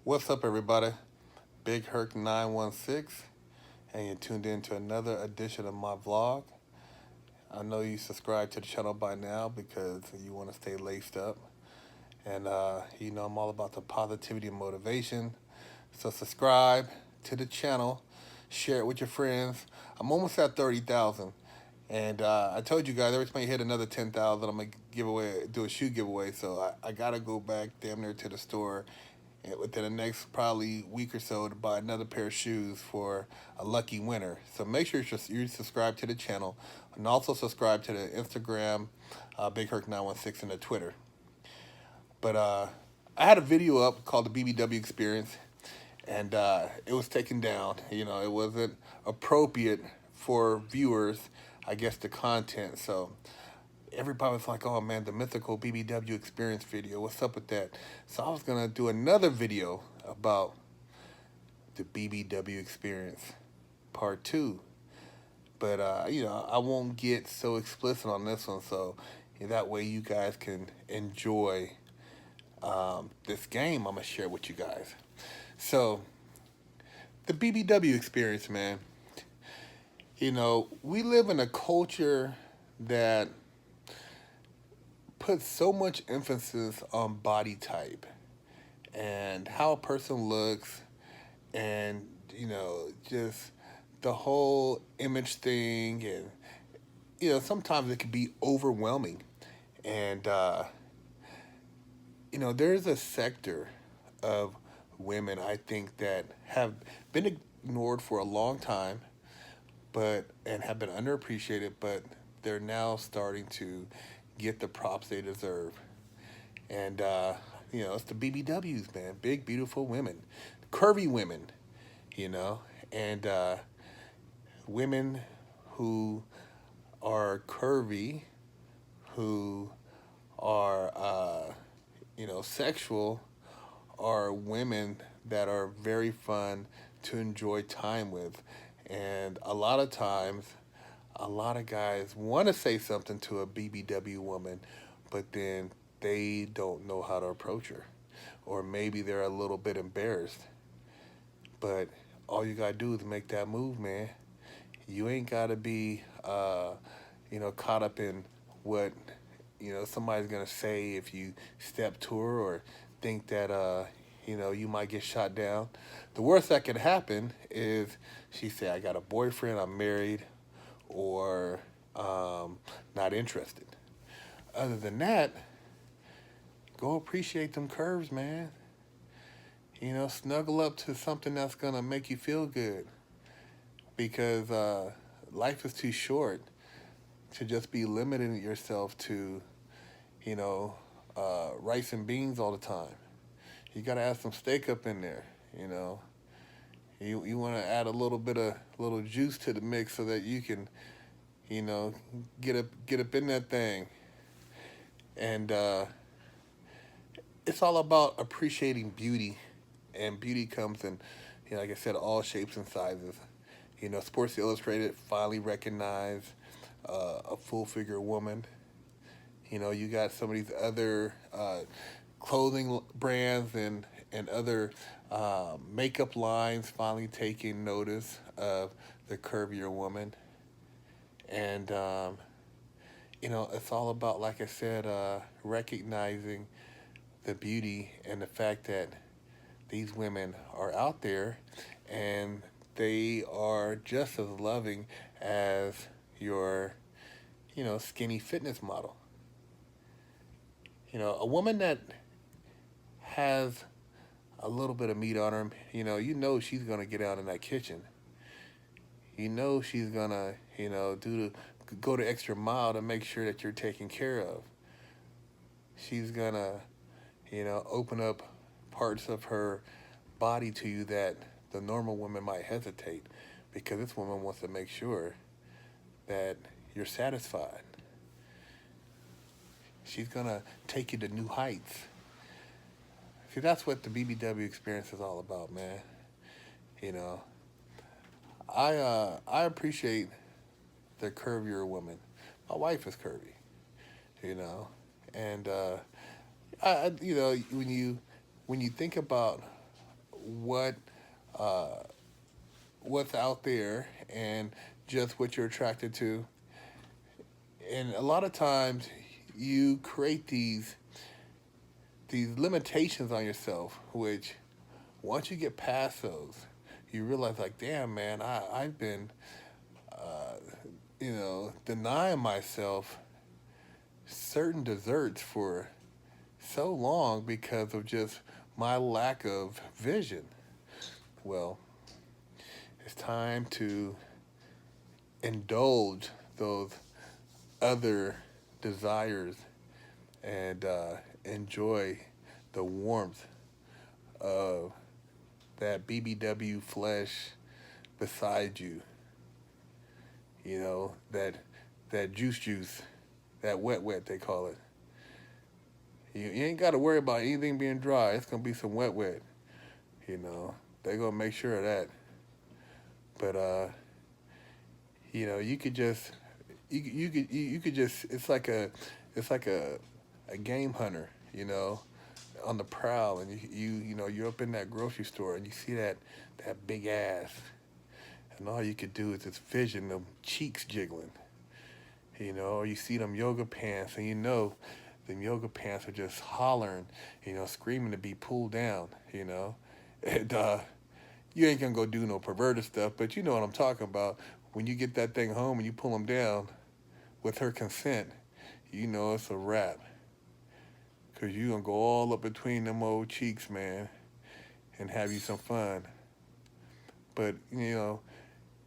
What's up, everybody? Big Herc 916, and you're tuned in to another edition of my vlog. I know you subscribe to the channel by now because you want to stay laced up. And I'm all about the positivity and motivation. So subscribe to the channel, share it with your friends. I'm almost at 30,000. And I told you guys, every time you hit another 10,000, I'm going to do a shoe giveaway. So I got to go back damn near to the store within the next probably week or so to buy another pair of shoes for a lucky winner. So make sure you subscribe to the channel and also subscribe to the Instagram, Big Herc 916, and the Twitter. But I had a video up called the BBW Experience, and it was taken down. It wasn't appropriate for viewers, I guess, the content. So everybody was like, oh man, the mythical BBW Experience video, what's up with that? So I was gonna do another video about the BBW Experience part 2, but I won't get so explicit on this one, so that way you guys can enjoy this game I'm gonna share with you guys. So the BBW Experience, man, we live in a culture that puts so much emphasis on body type and how a person looks, and just the whole image thing. And sometimes it can be overwhelming. And there's a sector of women, I think, that have been ignored for a long time, and have been underappreciated, but they're now starting to get the props they deserve. And it's the BBWs, man. Big, beautiful women, curvy women, and women who are curvy, who are sexual, are women that are very fun to enjoy time with. And a lot of times, a lot of guys want to say something to a BBW woman, but then they don't know how to approach her. Or maybe they're a little bit embarrassed. But all you got to do is make that move, man. You ain't got to be, caught up in what, somebody's going to say if you step to her, or think that, you might get shot down. The worst that could happen is she say, I got a boyfriend, I'm married, or not interested. Other than that, go appreciate them curves, man. Snuggle up to something that's going to make you feel good, because life is too short to just be limiting yourself to, rice and beans all the time. You got to add some steak up in there, You want to add a little juice to the mix so that you can, get up in that thing. And it's all about appreciating beauty, and beauty comes in, like I said, all shapes and sizes. Sports Illustrated finally recognized a full figure woman. You got some of these other clothing brands and other makeup lines finally taking notice of the curvier woman. And it's all about, like I said, recognizing the beauty and the fact that these women are out there, and they are just as loving as your, skinny fitness model. A woman that has a little bit of meat on her, she's going to get out in that kitchen. She's going to, go the extra mile to make sure that you're taken care of. She's going to, open up parts of her body to you that the normal woman might hesitate, because this woman wants to make sure that you're satisfied. She's going to take you to new heights. See, that's what the BBW Experience is all about, man. I appreciate the curvier woman. My wife is curvy, and when you think about what uh, what's out there and just what you're attracted to. And a lot of times, you create these limitations on yourself, which once you get past those, you realize like, damn man, I've been denying myself certain desserts for so long because of just my lack of vision. Well, it's time to indulge those other desires and enjoy the warmth of that BBW flesh beside you. You know, that juice, that wet they call it. You ain't got to worry about anything being dry. It's gonna be some wet. You know, they gonna make sure of that. But you could just you could just it's like a game hunter. You know, on the prowl, and you're up in that grocery store and you see that big ass, and all you could do is just vision them cheeks jiggling. You know, or you see them yoga pants, and you know them yoga pants are just hollering, screaming to be pulled down, And you ain't gonna go do no perverted stuff, but you know what I'm talking about. When you get that thing home and you pull them down with her consent, you know it's a wrap. Cause you gonna go all up between them old cheeks, man, and have you some fun. But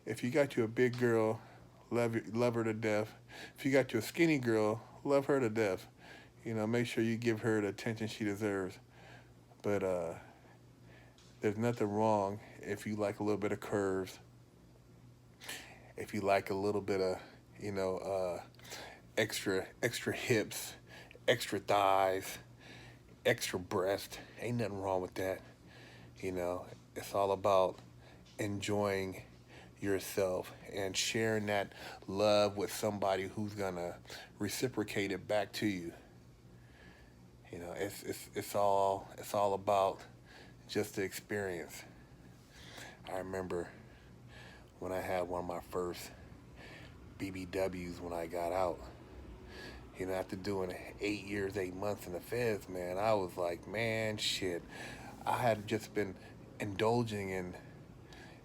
if you got you a big girl, love her to death. If you got you a skinny girl, love her to death. Make sure you give her the attention she deserves. But there's nothing wrong if you like a little bit of curves, if you like a little bit of, extra hips, extra thighs, extra breast. Ain't nothing wrong with that. It's all about enjoying yourself and sharing that love with somebody who's gonna reciprocate it back to you. It's all about just the experience. I remember when I had one of my first BBWs when I got out. After doing 8 years, 8 months in the feds, man, I was like, man, shit. I had just been indulging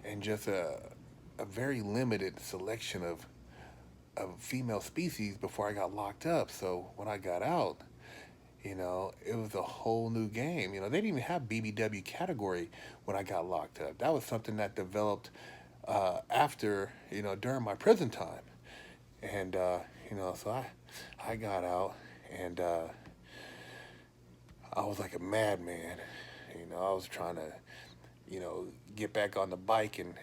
in just a very limited selection of female species before I got locked up. So when I got out, it was a whole new game. They didn't even have BBW category when I got locked up. That was something that developed after, during my prison time. And, so I got out and I was like a madman. I was trying to, get back on the bike and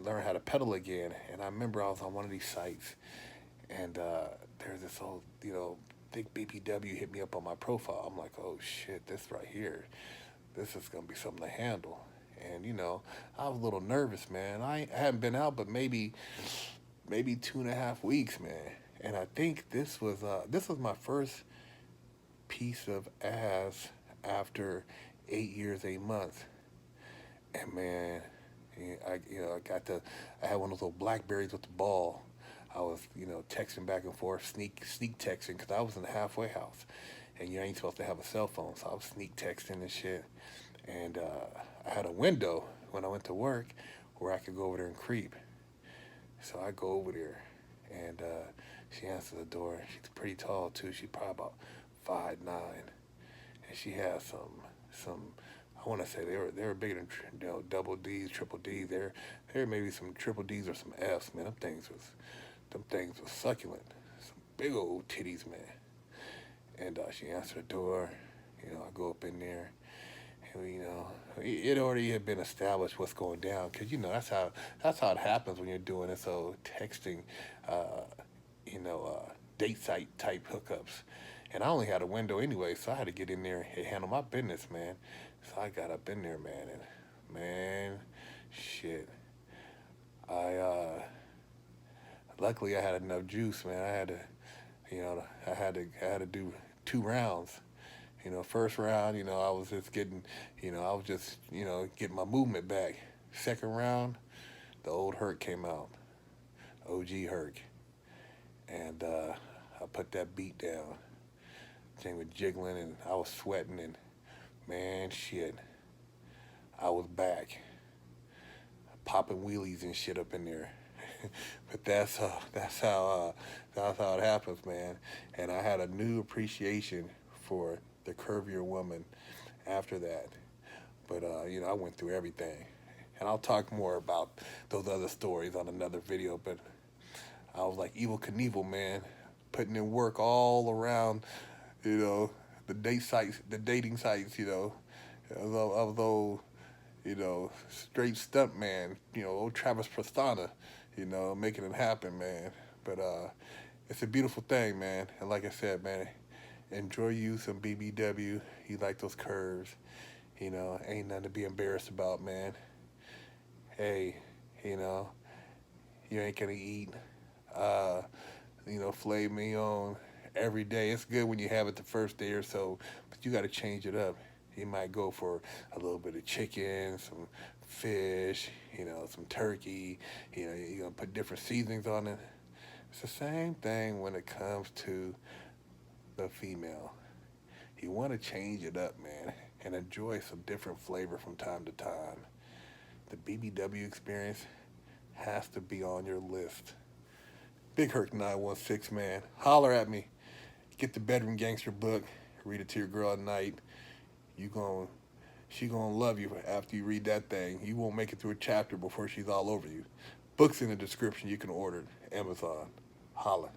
learn how to pedal again. And I remember I was on one of these sites and there's this old, big BBW hit me up on my profile. I'm like, oh shit, this right here, this is gonna be something to handle. And I was a little nervous, man. I hadn't been out, but maybe 2.5 weeks, man. And I think this was my first piece of ass after 8 years, 8 months. And man, I had one of those little Blackberries with the ball. I was, texting back and forth, sneak texting, because I was in the halfway house, and you ain't supposed to have a cell phone, so I was sneak texting and shit. And I had a window when I went to work where I could go over there and creep. So I go over there, and she answers the door. She's pretty tall too. She's probably about 5'9", and she has some. I want to say they were bigger than double D's, triple D's. There maybe some triple D's or some F's. Man, them things was succulent. Some big old titties, man. And she answered the door. I go up in there. And, it already had been established what's going down, because that's how it happens when you're doing it. So texting, date site type hookups, and I only had a window anyway, so I had to get in there and handle my business, man. So I got up in there, man, and man, shit, I luckily I had enough juice, man. I had to do 2 rounds. First round, I was just getting, I was just, getting my movement back. Second round, the old Herc came out, OG Herc, and I put that beat down. Thing was jiggling, and I was sweating, and man, shit, I was back, popping wheelies and shit up in there. But that's how it happens, man. And I had a new appreciation for the curvier woman after that. But I went through everything, and I'll talk more about those other stories on another video. But I was like Evil Knievel, man, putting in work all around, you know, the dating sites, although straight stunt man, old Travis Pastrana, making it happen, man. But it's a beautiful thing, man. And like I said, man, enjoy you some BBW. You like those curves, ain't nothing to be embarrassed about, man. Hey, you know, you ain't gonna eat, uh, filet mignon every day. It's good when you have it the first day or so, but you got to change it up. You might go for a little bit of chicken, some fish, some turkey. You're gonna put different seasonings on it. It's the same thing when it comes to the female. You want to change it up, man, and enjoy some different flavor from time to time. The BBW experience has to be on your list. Big Herc 916, man. Holler at me. Get the Bedroom Gangster book. Read it to your girl at night. She gonna love you after you read that thing. You won't make it through a chapter before she's all over you. Book's in the description. You can order it. Amazon. Holla.